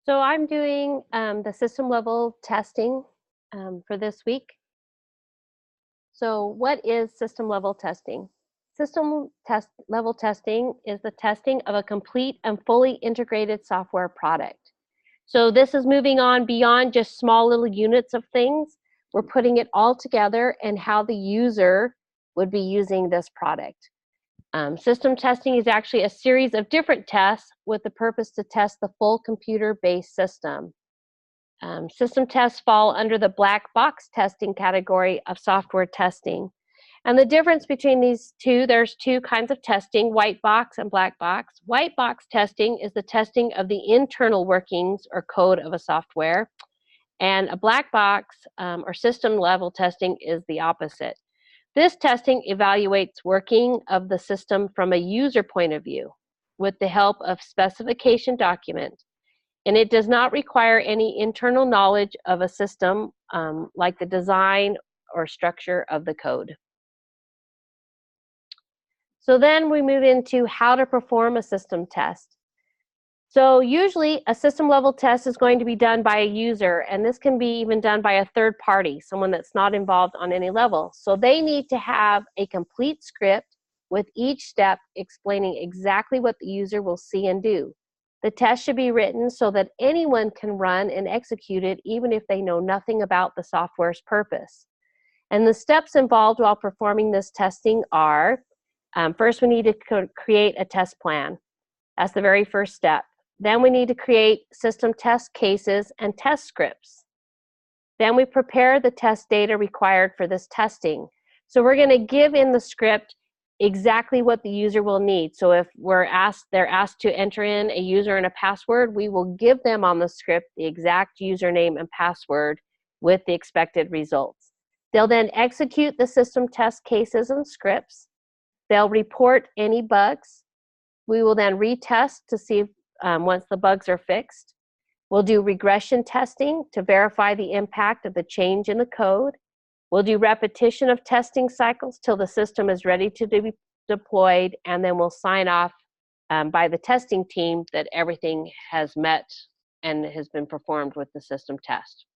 So I'm doing the system level testing for this week. So what is system level testing? System test level testing is the testing of a complete and fully integrated software product. So this is moving on beyond just small little units of things. We're putting it all together and how the user would be using this product. System testing is actually a series of different tests with the purpose to test the full computer-based system. System tests fall under the black box testing category of software testing. And the difference between these two, there's two kinds of testing, white box and black box. White box testing is the testing of the internal workings or code of a software. And a black box or system level testing is the opposite. This testing evaluates working of the system from a user point of view with the help of specification document. And it does not require any internal knowledge of a system like the design or structure of the code. So then we move into how to perform a system test. So usually a system level test is going to be done by a user, and this can be even done by a third party, someone that's not involved on any level. So they need to have a complete script with each step explaining exactly what the user will see and do. The test should be written so that anyone can run and execute it even if they know nothing about the software's purpose. And the steps involved while performing this testing are, first we need to create a test plan. That's the very first step. Then we need to create system test cases and test scripts. Then we prepare the test data required for this testing. So we're going to give in the script exactly what the user will need. So if they're asked to enter in a user and a password, we will give them on the script the exact username and password with the expected results. They'll then execute the system test cases and scripts. They'll report any bugs. We will then retest to see if, once the bugs are fixed. We'll do regression testing to verify the impact of the change in the code. We'll do repetition of testing cycles till the system is ready to be deployed, and then we'll sign off by the testing team that everything has met and has been performed with the system test.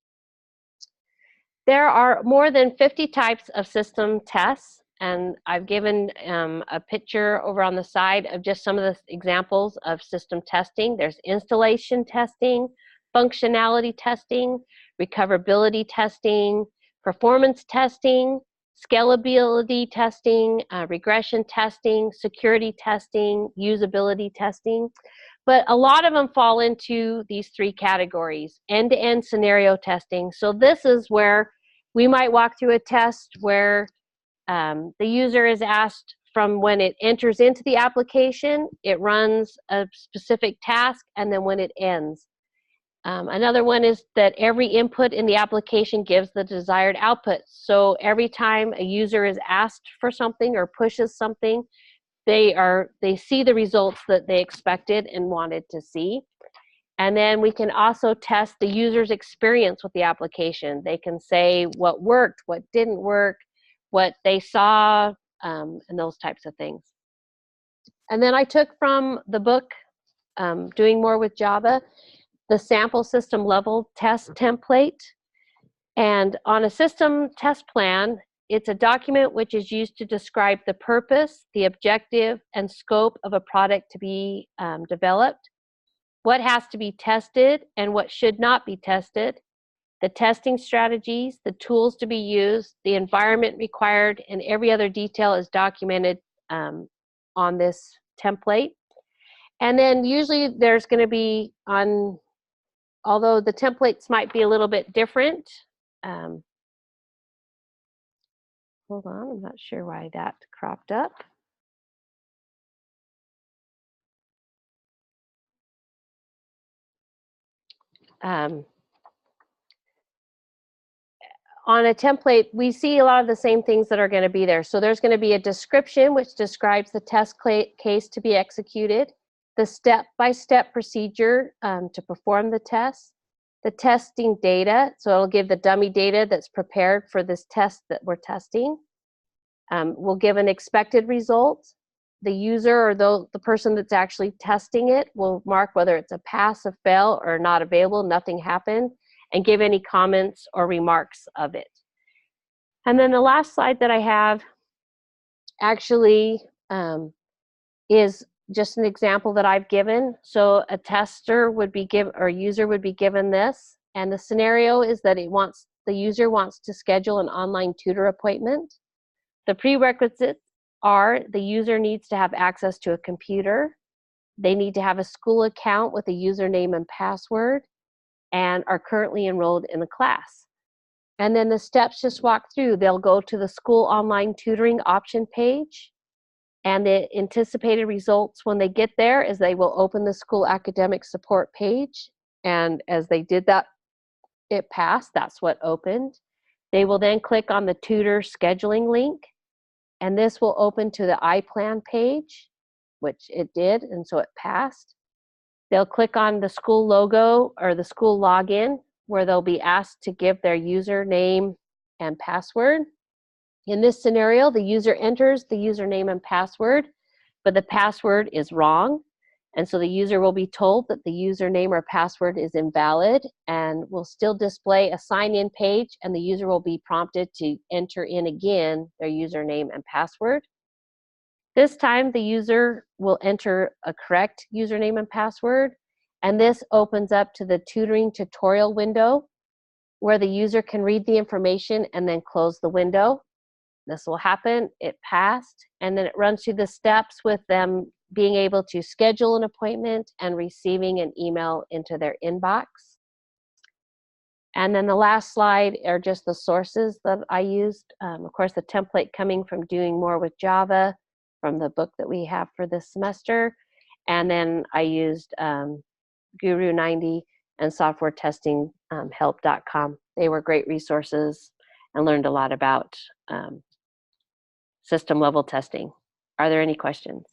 There are more than 50 types of system tests, and I've given a picture over on the side of just some of the examples of system testing. There's installation testing, functionality testing, recoverability testing, performance testing, scalability testing, regression testing, security testing, usability testing. But a lot of them fall into these three categories: end-to-end scenario testing. So this is where we might walk through a test where the user is asked from when it enters into the application, it runs a specific task, and then when it ends. Another one is that every input in the application gives the desired output. So every time a user is asked for something or pushes something, they see the results that they expected and wanted to see. And then we can also test the user's experience with the application. They can say what worked, what didn't work, what they saw, and those types of things. And then I took from the book, Doing More with Java, the sample system level test template. And on a system test plan, it's a document which is used to describe the purpose, the objective, and scope of a product to be developed, what has to be tested and what should not be tested, the testing strategies, the tools to be used, the environment required, and every other detail is documented on this template. And then usually there's going to be although the templates might be a little bit different. Hold on, I'm not sure why that cropped up. On a template, we see a lot of the same things that are going to be there. So there's going to be a description which describes the test case to be executed, the step-by-step procedure to perform the test, the testing data, so it'll give the dummy data that's prepared for this test that we're testing. We'll give an expected result, the user or the person that's actually testing it will mark whether it's a pass, a fail, or not available, nothing happened, and give any comments or remarks of it. And then the last slide that I have actually is just an example that I've given. So a tester would be given, or user would be given this, and the scenario is that the user wants to schedule an online tutor appointment. The prerequisites are the user needs to have access to a computer, they need to have a school account with a username and password, and are currently enrolled in the class. And then the steps just walk through. They'll go to the school online tutoring option page, and the anticipated results when they get there is they will open the school academic support page, and as they did that, it passed. That's what opened. They will then click on the tutor scheduling link, and this will open to the iPlan page, which it did, and so it passed. They'll click on the school logo or the school login, where they'll be asked to give their username and password. In this scenario, the user enters the username and password, but the password is wrong. And so the user will be told that the username or password is invalid and will still display a sign-in page, and the user will be prompted to enter in again their username and password. This time the user will enter a correct username and password, and this opens up to the tutoring tutorial window where the user can read the information and then close the window. This will happen, it passed, and then it runs through the steps with them being able to schedule an appointment and receiving an email into their inbox. And then the last slide are just the sources that I used. Of course, the template coming from Doing More with Java from the book that we have for this semester. And then I used Guru 90 and softwaretestinghelp.com. They were great resources and learned a lot about system level testing. Are there any questions?